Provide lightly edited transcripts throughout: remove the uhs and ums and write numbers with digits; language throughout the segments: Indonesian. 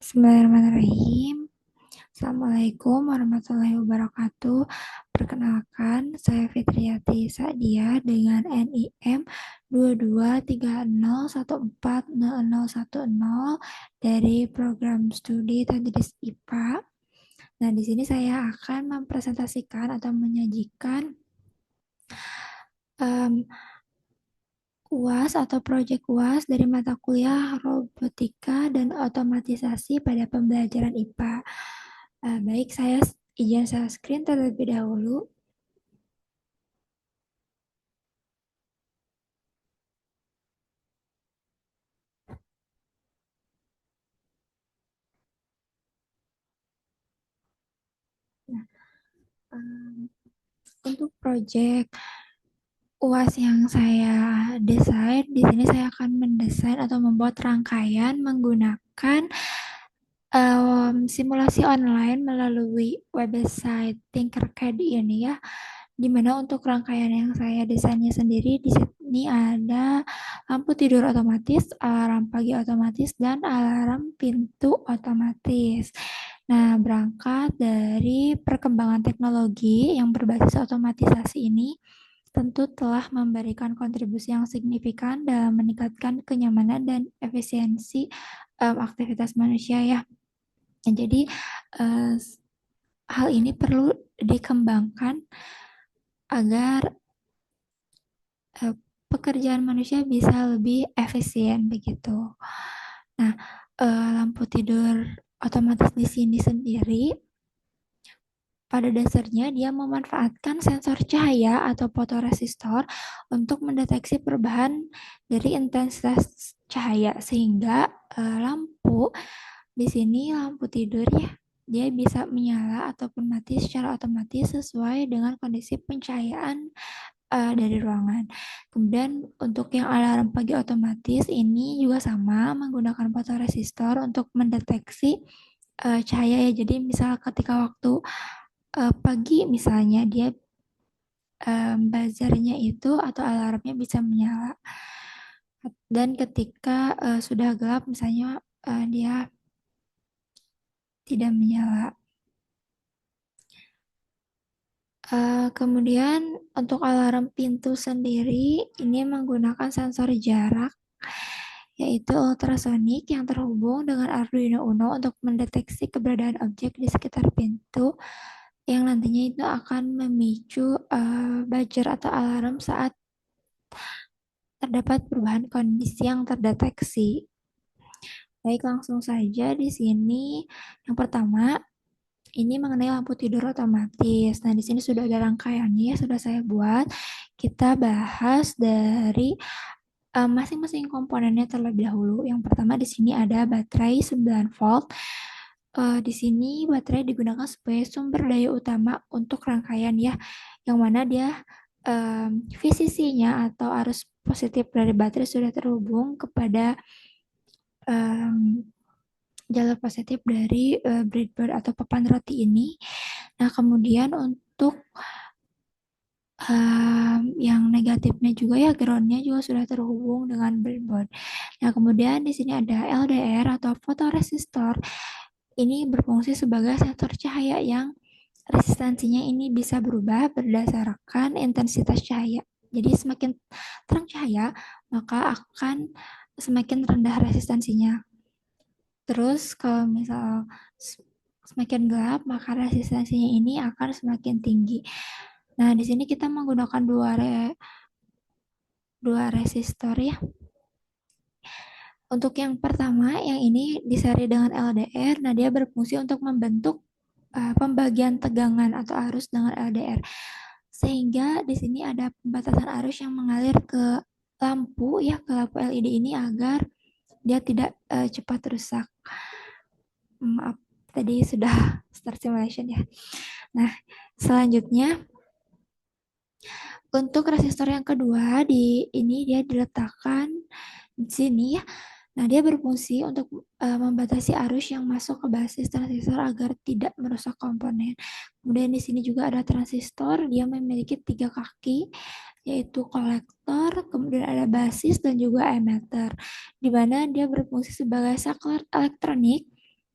Bismillahirrahmanirrahim. Assalamualaikum warahmatullahi wabarakatuh. Perkenalkan, saya Fitriati Sa'dia dengan NIM 2230140010 dari program studi Tadris IPA. Nah, di sini saya akan mempresentasikan atau menyajikan um, UAS atau proyek UAS dari mata kuliah robotika dan otomatisasi pada pembelajaran IPA. Baik, saya izin share screen terlebih dahulu. Nah, untuk proyek UAS yang saya desain, di sini saya akan mendesain atau membuat rangkaian menggunakan simulasi online melalui website Tinkercad ini ya. Di mana untuk rangkaian yang saya desainnya sendiri di sini ada lampu tidur otomatis, alarm pagi otomatis, dan alarm pintu otomatis. Nah, berangkat dari perkembangan teknologi yang berbasis otomatisasi ini, tentu telah memberikan kontribusi yang signifikan dalam meningkatkan kenyamanan dan efisiensi aktivitas manusia ya. Jadi hal ini perlu dikembangkan agar pekerjaan manusia bisa lebih efisien begitu. Nah, lampu tidur otomatis di sini sendiri pada dasarnya dia memanfaatkan sensor cahaya atau fotoresistor untuk mendeteksi perubahan dari intensitas cahaya sehingga lampu di sini lampu tidur ya dia bisa menyala ataupun mati secara otomatis sesuai dengan kondisi pencahayaan dari ruangan. Kemudian untuk yang alarm pagi otomatis ini juga sama menggunakan fotoresistor untuk mendeteksi cahaya ya. Jadi misal ketika waktu pagi misalnya dia buzzernya itu atau alarmnya bisa menyala. Dan ketika sudah gelap misalnya dia tidak menyala. Kemudian untuk alarm pintu sendiri ini menggunakan sensor jarak yaitu ultrasonik yang terhubung dengan Arduino Uno untuk mendeteksi keberadaan objek di sekitar pintu yang nantinya itu akan memicu buzzer atau alarm saat terdapat perubahan kondisi yang terdeteksi. Baik, langsung saja di sini. Yang pertama, ini mengenai lampu tidur otomatis. Nah, di sini sudah ada rangkaiannya, sudah saya buat. Kita bahas dari masing-masing komponennya terlebih dahulu. Yang pertama di sini ada baterai 9 volt. Di sini baterai digunakan sebagai sumber daya utama untuk rangkaian ya, yang mana dia VCC-nya atau arus positif dari baterai sudah terhubung kepada jalur positif dari breadboard atau papan roti ini. Nah, kemudian untuk yang negatifnya juga ya groundnya juga sudah terhubung dengan breadboard. Nah, kemudian di sini ada LDR atau fotoresistor. Ini berfungsi sebagai sensor cahaya yang resistansinya ini bisa berubah berdasarkan intensitas cahaya. Jadi semakin terang cahaya, maka akan semakin rendah resistansinya. Terus kalau misal semakin gelap, maka resistansinya ini akan semakin tinggi. Nah, di sini kita menggunakan dua resistor ya. Untuk yang pertama, yang ini diseri dengan LDR, nah dia berfungsi untuk membentuk pembagian tegangan atau arus dengan LDR. Sehingga di sini ada pembatasan arus yang mengalir ke lampu ya, ke lampu LED ini agar dia tidak cepat rusak. Maaf, tadi sudah start simulation ya. Nah, selanjutnya untuk resistor yang kedua di ini dia diletakkan di sini ya. Nah, dia berfungsi untuk membatasi arus yang masuk ke basis transistor agar tidak merusak komponen. Kemudian di sini juga ada transistor, dia memiliki 3 kaki, yaitu kolektor, kemudian ada basis dan juga emitter, di mana dia berfungsi sebagai saklar elektronik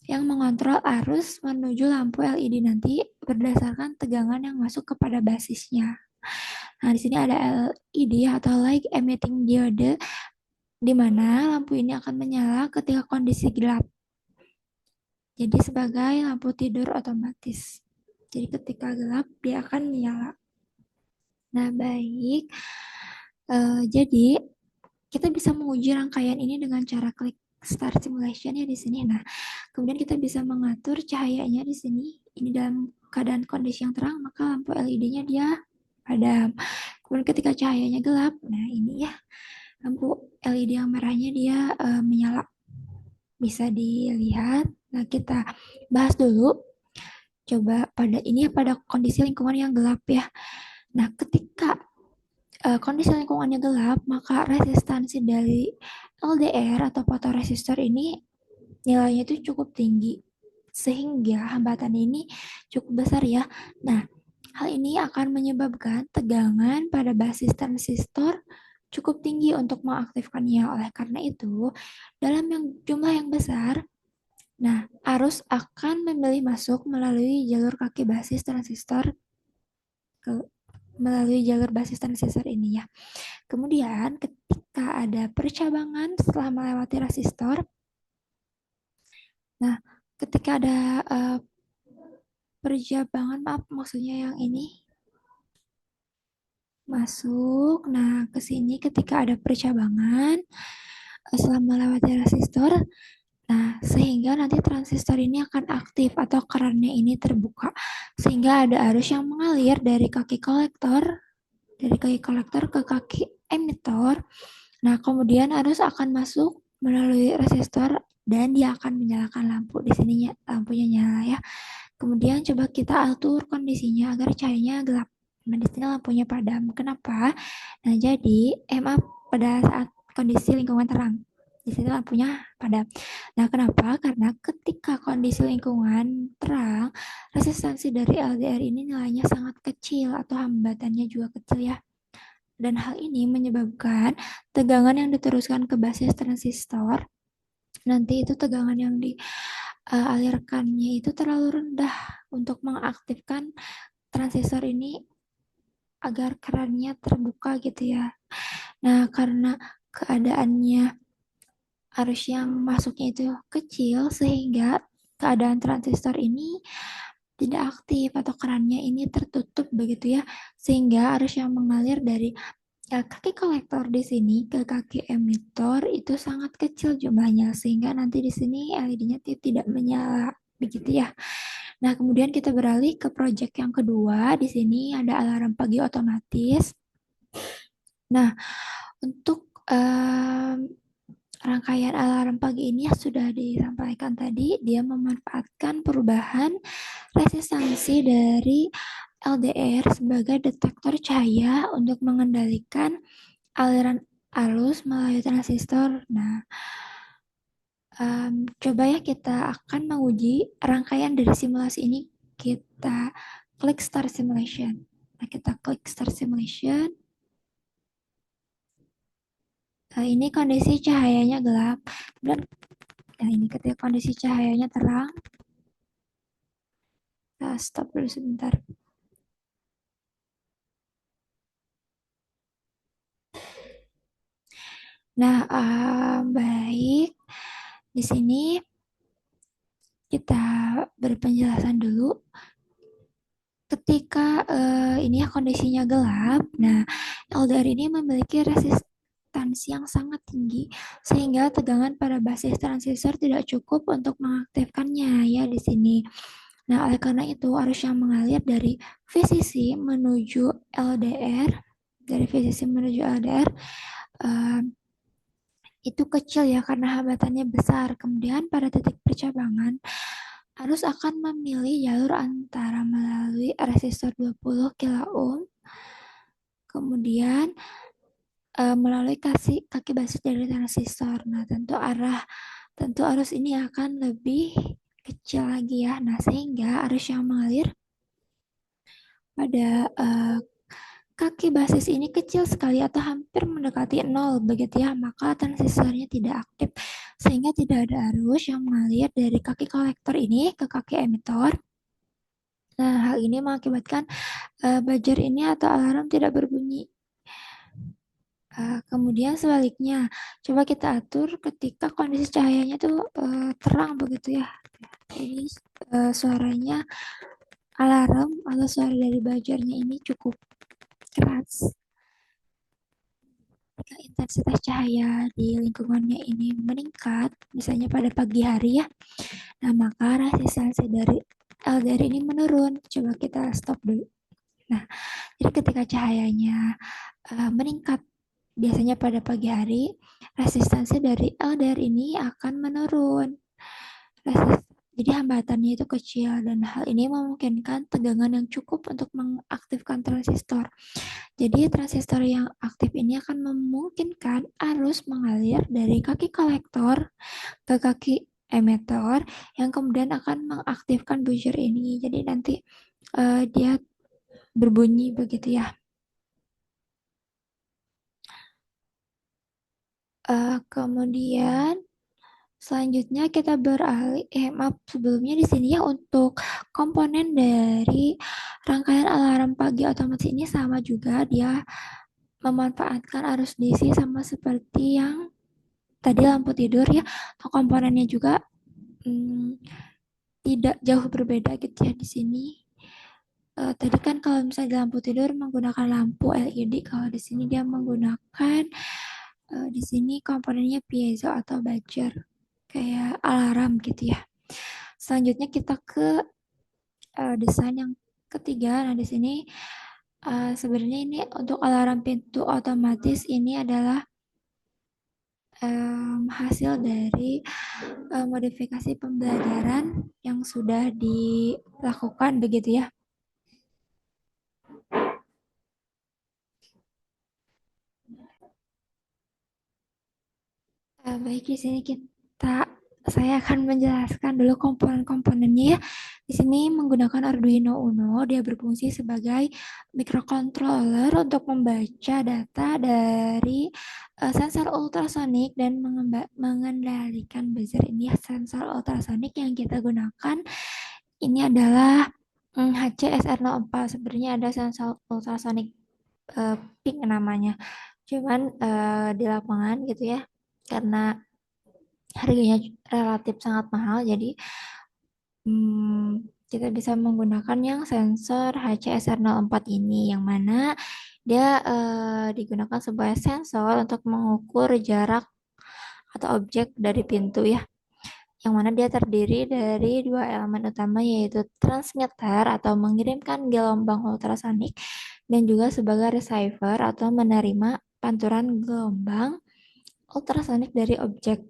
yang mengontrol arus menuju lampu LED nanti berdasarkan tegangan yang masuk kepada basisnya. Nah, di sini ada LED atau light emitting diode, di mana lampu ini akan menyala ketika kondisi gelap. Jadi sebagai lampu tidur otomatis. Jadi ketika gelap dia akan menyala. Nah, baik. Jadi kita bisa menguji rangkaian ini dengan cara klik Start Simulation ya di sini. Nah, kemudian kita bisa mengatur cahayanya di sini. Ini dalam keadaan kondisi yang terang, maka lampu LED-nya dia padam. Kemudian ketika cahayanya gelap, nah ini ya, lampu LED yang merahnya dia menyala. Bisa dilihat. Nah, kita bahas dulu. Coba pada kondisi lingkungan yang gelap ya. Nah, ketika kondisi lingkungannya gelap, maka resistansi dari LDR atau fotoresistor ini nilainya itu cukup tinggi. Sehingga hambatan ini cukup besar ya. Nah, hal ini akan menyebabkan tegangan pada basis transistor cukup tinggi untuk mengaktifkannya. Oleh karena itu, dalam jumlah yang besar, nah, arus akan memilih masuk melalui jalur kaki basis transistor melalui jalur basis transistor ini ya. Kemudian ketika ada percabangan setelah melewati resistor, nah ketika ada percabangan, maaf maksudnya yang ini masuk, nah ke sini ketika ada percabangan setelah melewati resistor, nah sehingga nanti transistor ini akan aktif atau kerannya ini terbuka, sehingga ada arus yang mengalir dari kaki kolektor ke kaki emitor. Nah, kemudian arus akan masuk melalui resistor dan dia akan menyalakan lampu. Di sini lampunya nyala ya. Kemudian coba kita atur kondisinya agar cahayanya gelap. Nah, di sini lampunya padam. Kenapa? Nah, jadi maaf, pada saat kondisi lingkungan terang. Di sini lampunya padam. Nah, kenapa? Karena ketika kondisi lingkungan terang, resistansi dari LDR ini nilainya sangat kecil atau hambatannya juga kecil ya. Dan hal ini menyebabkan tegangan yang diteruskan ke basis transistor, nanti itu tegangan yang dialirkannya itu terlalu rendah untuk mengaktifkan transistor ini agar kerannya terbuka gitu ya. Nah, karena keadaannya arus yang masuknya itu kecil, sehingga keadaan transistor ini tidak aktif atau kerannya ini tertutup begitu ya, sehingga arus yang mengalir dari kaki kolektor di sini ke kaki emitor itu sangat kecil jumlahnya, sehingga nanti di sini LED-nya tidak menyala begitu ya. Nah, kemudian kita beralih ke project yang kedua. Di sini ada alarm pagi otomatis. Nah, untuk rangkaian alarm pagi ini sudah disampaikan tadi, dia memanfaatkan perubahan resistansi dari LDR sebagai detektor cahaya untuk mengendalikan aliran arus melalui transistor. Nah, coba ya kita akan menguji rangkaian dari simulasi ini. Kita klik Start Simulation. Nah, kita klik Start Simulation. Nah, ini kondisi cahayanya gelap. Dan nah, ini ketika kondisi cahayanya terang. Nah, stop dulu sebentar. Nah, baik. Di sini kita berpenjelasan dulu. Ketika ini ya kondisinya gelap, nah LDR ini memiliki resistansi yang sangat tinggi, sehingga tegangan pada basis transistor tidak cukup untuk mengaktifkannya ya di sini. Nah, oleh karena itu arus yang mengalir dari VCC menuju LDR, itu kecil ya karena hambatannya besar. Kemudian pada titik percabangan, arus akan memilih jalur antara melalui resistor 20 kilo ohm, kemudian melalui kaki basis dari transistor. Nah, tentu arus ini akan lebih kecil lagi ya. Nah, sehingga arus yang mengalir pada kaki basis ini kecil sekali atau hampir mendekati nol begitu ya, maka transistornya tidak aktif sehingga tidak ada arus yang mengalir dari kaki kolektor ini ke kaki emitor. Nah, hal ini mengakibatkan buzzer ini atau alarm tidak berbunyi. Kemudian sebaliknya, coba kita atur ketika kondisi cahayanya tuh terang begitu ya. Jadi suaranya alarm atau suara dari buzzernya ini cukup keras. Jika intensitas cahaya di lingkungannya ini meningkat, misalnya pada pagi hari ya, nah maka resistansi dari LDR ini menurun. Coba kita stop dulu. Nah, jadi ketika cahayanya meningkat, biasanya pada pagi hari, resistansi dari LDR ini akan menurun. Jadi hambatannya itu kecil dan hal ini memungkinkan tegangan yang cukup untuk mengaktifkan transistor. Jadi transistor yang aktif ini akan memungkinkan arus mengalir dari kaki kolektor ke kaki emitor yang kemudian akan mengaktifkan buzzer ini. Jadi nanti dia berbunyi begitu ya. Kemudian selanjutnya kita beralih, maaf sebelumnya di sini ya untuk komponen dari rangkaian alarm pagi otomatis ini sama juga, dia memanfaatkan arus DC sama seperti yang tadi lampu tidur ya. Komponennya juga tidak jauh berbeda gitu ya di sini. Tadi kan kalau misalnya di lampu tidur menggunakan lampu LED, kalau di sini dia menggunakan di sini komponennya piezo atau buzzer kayak alarm gitu ya. Selanjutnya kita ke desain yang ketiga. Nah di sini sebenarnya ini untuk alarm pintu otomatis ini adalah hasil dari modifikasi pembelajaran yang sudah dilakukan begitu ya. Baik, di sini saya akan menjelaskan dulu komponen-komponennya ya. Di sini menggunakan Arduino Uno, dia berfungsi sebagai microcontroller untuk membaca data dari sensor ultrasonik dan mengendalikan buzzer ini. Sensor ultrasonik yang kita gunakan ini adalah HCSR04. Sebenarnya ada sensor ultrasonik pink namanya. Cuman di lapangan gitu ya, karena harganya relatif sangat mahal, jadi kita bisa menggunakan yang sensor HCSR04 ini, yang mana dia digunakan sebagai sensor untuk mengukur jarak atau objek dari pintu ya, yang mana dia terdiri dari dua elemen utama, yaitu transmitter atau mengirimkan gelombang ultrasonik dan juga sebagai receiver atau menerima pantulan gelombang ultrasonik dari objek.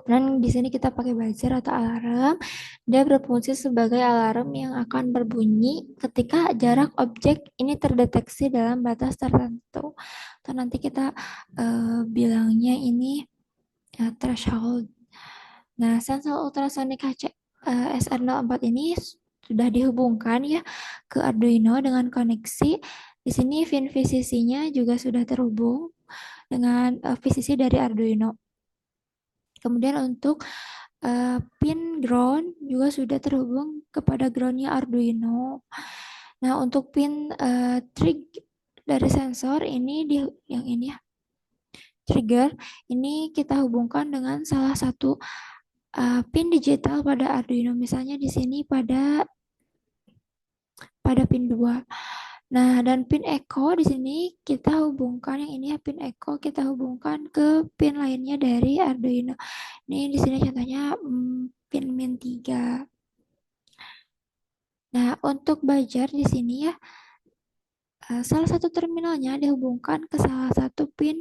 Dan di sini kita pakai buzzer atau alarm. Dia berfungsi sebagai alarm yang akan berbunyi ketika jarak objek ini terdeteksi dalam batas tertentu. Atau nanti kita bilangnya ini threshold. Nah, sensor ultrasonik SR04 ini sudah dihubungkan ya ke Arduino dengan koneksi. Di sini pin VCC-nya juga sudah terhubung dengan VCC dari Arduino. Kemudian untuk pin ground juga sudah terhubung kepada groundnya Arduino. Nah, untuk pin trig dari sensor ini yang ini ya, trigger ini kita hubungkan dengan salah satu pin digital pada Arduino. Misalnya di sini pada pin 2. Nah, dan pin echo di sini kita hubungkan, yang ini ya pin echo kita hubungkan ke pin lainnya dari Arduino. Ini di sini contohnya pin min 3. Nah, untuk buzzer di sini ya salah satu terminalnya dihubungkan ke salah satu pin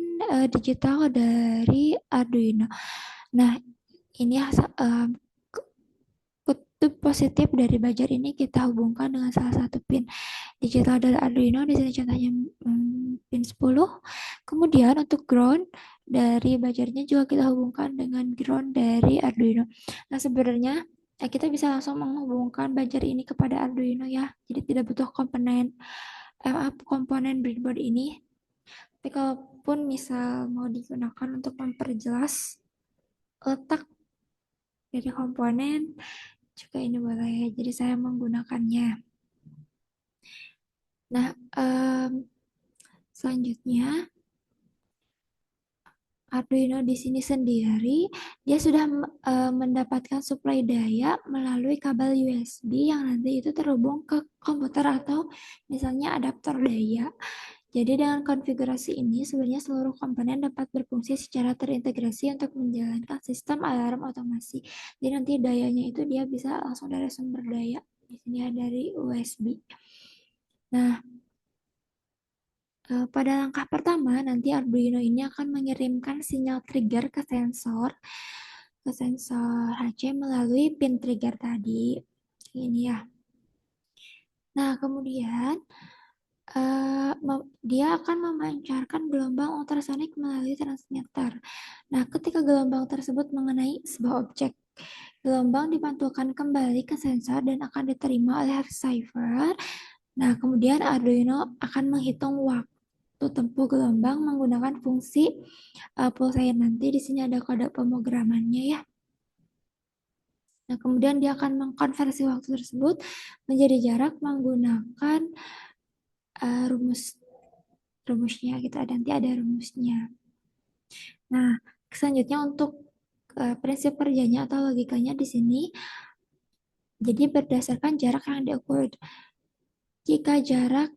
digital dari Arduino. Nah, ini kutub positif dari buzzer ini kita hubungkan dengan salah satu pin digital dari Arduino. Di sini contohnya pin 10. Kemudian untuk ground dari buzzernya juga kita hubungkan dengan ground dari Arduino. Nah, sebenarnya kita bisa langsung menghubungkan buzzer ini kepada Arduino ya. Jadi tidak butuh komponen komponen breadboard ini. Tapi kalaupun misal mau digunakan untuk memperjelas letak dari komponen, juga ini boleh. Jadi saya menggunakannya. Nah, selanjutnya Arduino di sini sendiri, dia sudah mendapatkan suplai daya melalui kabel USB yang nanti itu terhubung ke komputer atau misalnya adaptor daya. Jadi dengan konfigurasi ini sebenarnya seluruh komponen dapat berfungsi secara terintegrasi untuk menjalankan sistem alarm otomasi. Jadi nanti dayanya itu dia bisa langsung dari sumber daya. Di sini ada dari USB. Nah, pada langkah pertama, nanti Arduino ini akan mengirimkan sinyal trigger ke sensor HC melalui pin trigger tadi. Ini ya. Nah, kemudian dia akan memancarkan gelombang ultrasonik melalui transmitter. Nah, ketika gelombang tersebut mengenai sebuah objek, gelombang dipantulkan kembali ke sensor dan akan diterima oleh receiver. Nah, kemudian Arduino akan menghitung waktu tempuh gelombang menggunakan fungsi pulsair. Nanti di sini ada kode pemrogramannya ya. Nah, kemudian dia akan mengkonversi waktu tersebut menjadi jarak menggunakan rumusnya gitu. Nanti ada rumusnya. Nah, selanjutnya untuk prinsip kerjanya atau logikanya di sini, jadi berdasarkan jarak yang diukur. Jika jarak,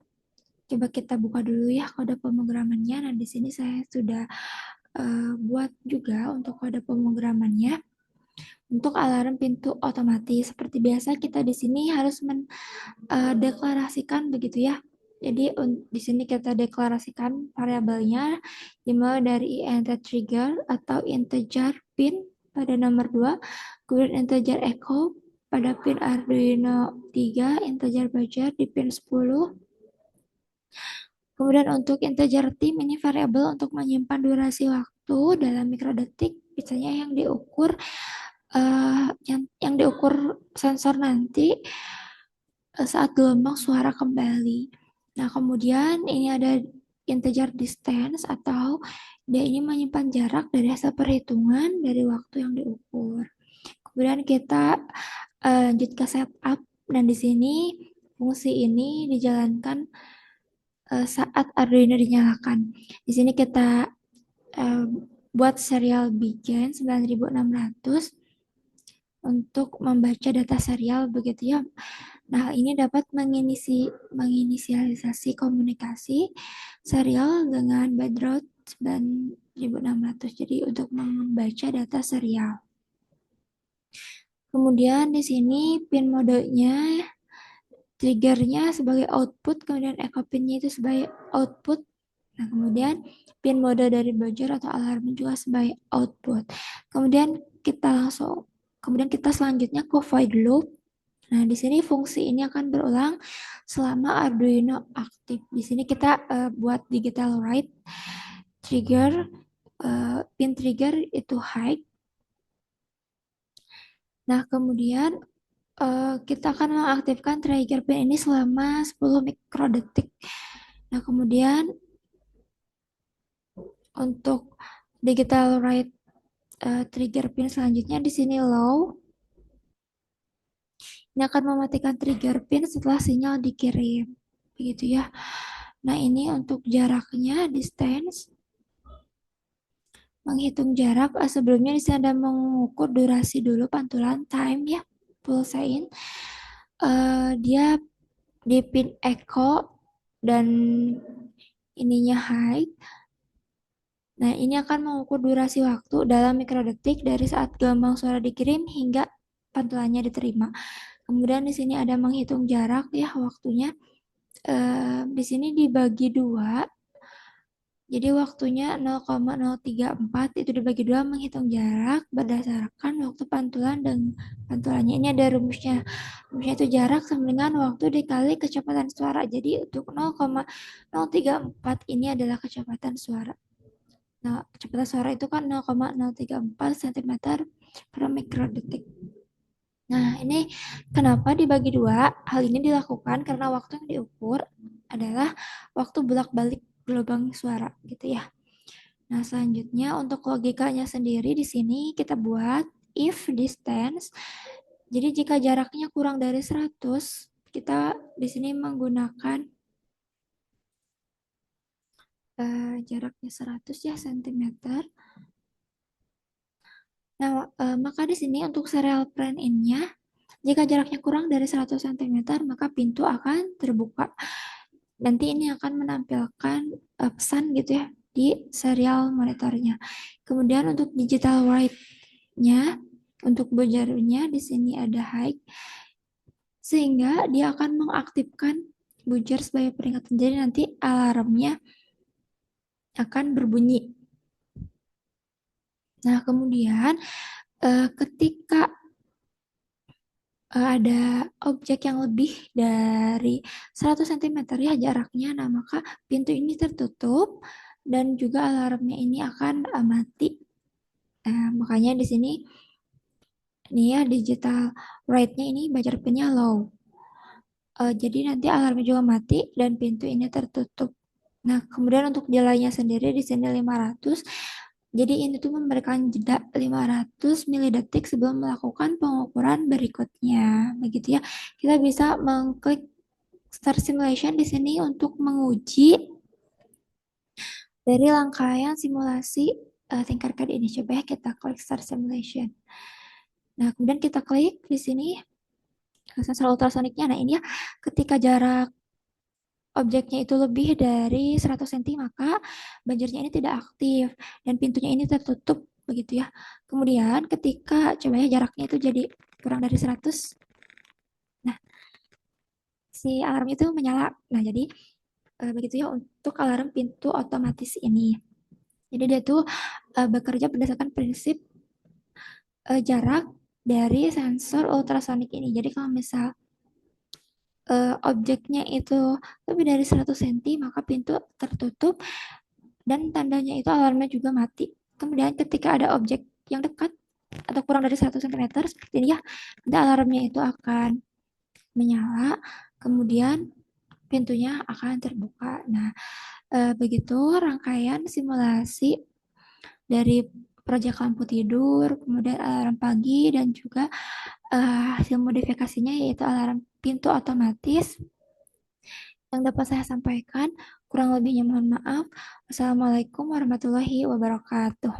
coba kita buka dulu ya kode pemrogramannya. Nah, di sini saya sudah buat juga untuk kode pemrogramannya. Untuk alarm pintu otomatis, seperti biasa kita di sini harus deklarasikan begitu ya. Jadi di sini kita deklarasikan variabelnya dimulai dari int trigger atau integer pin pada nomor 2, kemudian integer echo pada pin Arduino 3, integer buzzer di pin 10. Kemudian untuk integer time ini variabel untuk menyimpan durasi waktu dalam mikrodetik, biasanya yang diukur yang diukur sensor nanti saat gelombang suara kembali. Nah, kemudian ini ada integer distance atau dia ini menyimpan jarak dari hasil perhitungan dari waktu yang diukur. Kemudian kita lanjut ke setup. Dan di sini fungsi ini dijalankan saat Arduino dinyalakan. Di sini kita buat serial begin 9600 untuk membaca data serial begitu ya. Nah, ini dapat menginisialisasi komunikasi serial dengan baud rate 9600. Jadi untuk membaca data serial. Kemudian di sini pin modenya, triggernya sebagai output, kemudian echo pinnya itu sebagai output. Nah, kemudian pin mode dari buzzer atau alarm juga sebagai output. Kemudian kita selanjutnya ke void loop. Nah, di sini fungsi ini akan berulang selama Arduino aktif. Di sini kita buat digital write trigger, pin trigger itu high. Nah, kemudian kita akan mengaktifkan trigger pin ini selama 10 mikrodetik. Nah, kemudian untuk digital write trigger pin selanjutnya di sini low. Ini akan mematikan trigger pin setelah sinyal dikirim. Begitu ya. Nah, ini untuk jaraknya, distance. Menghitung jarak, sebelumnya di sini ada mengukur durasi dulu, pantulan, time ya, pulsain. Dia di pin echo dan ininya high. Nah, ini akan mengukur durasi waktu dalam mikrodetik dari saat gelombang suara dikirim hingga pantulannya diterima. Kemudian di sini ada menghitung jarak ya waktunya. Di sini dibagi 2. Jadi waktunya 0,034 itu dibagi 2 menghitung jarak berdasarkan waktu pantulan dan pantulannya. Ini ada rumusnya. Rumusnya itu jarak sama dengan waktu dikali kecepatan suara. Jadi untuk 0,034 ini adalah kecepatan suara. Nah, kecepatan suara itu kan 0,034 cm per mikrodetik. Nah, ini kenapa dibagi 2? Hal ini dilakukan karena waktu yang diukur adalah waktu bolak-balik gelombang suara gitu ya. Nah, selanjutnya untuk logikanya sendiri di sini kita buat if distance. Jadi jika jaraknya kurang dari 100, kita di sini menggunakan jaraknya 100 ya sentimeter. Nah, maka di sini untuk serial print in-nya, jika jaraknya kurang dari 100 cm, maka pintu akan terbuka. Nanti ini akan menampilkan pesan gitu ya di serial monitornya. Kemudian untuk digital write-nya, untuk buzzer-nya di sini ada high, sehingga dia akan mengaktifkan buzzer sebagai peringatan. Jadi nanti alarmnya akan berbunyi. Nah, kemudian ketika ada objek yang lebih dari 100 cm ya jaraknya, nah maka pintu ini tertutup dan juga alarmnya ini akan mati. Makanya di sini nih ya digital write-nya ini buzzer pin-nya low. Jadi nanti alarmnya juga mati dan pintu ini tertutup. Nah, kemudian untuk delaynya sendiri di sini 500. Jadi ini tuh memberikan jeda 500 milidetik sebelum melakukan pengukuran berikutnya. Begitu ya. Kita bisa mengklik Start Simulation di sini untuk menguji dari rangkaian simulasi Tinkercad ini. Coba ya kita klik Start Simulation. Nah, kemudian kita klik di sini sensor ultrasoniknya. Nah, ini ya ketika jarak objeknya itu lebih dari 100 cm, maka banjirnya ini tidak aktif dan pintunya ini tertutup begitu ya. Kemudian ketika coba ya jaraknya itu jadi kurang dari 100, nah si alarm itu menyala. Nah, jadi begitu ya untuk alarm pintu otomatis ini. Jadi dia tuh bekerja berdasarkan prinsip jarak dari sensor ultrasonik ini. Jadi kalau misal objeknya itu lebih dari 100 cm, maka pintu tertutup dan tandanya itu alarmnya juga mati. Kemudian ketika ada objek yang dekat atau kurang dari 100 cm seperti ini ya, nanti alarmnya itu akan menyala, kemudian pintunya akan terbuka. Nah, begitu rangkaian simulasi dari proyek lampu tidur, kemudian alarm pagi, dan juga hasil modifikasinya yaitu alarm pintu otomatis yang dapat saya sampaikan. Kurang lebihnya mohon maaf. Wassalamualaikum warahmatullahi wabarakatuh.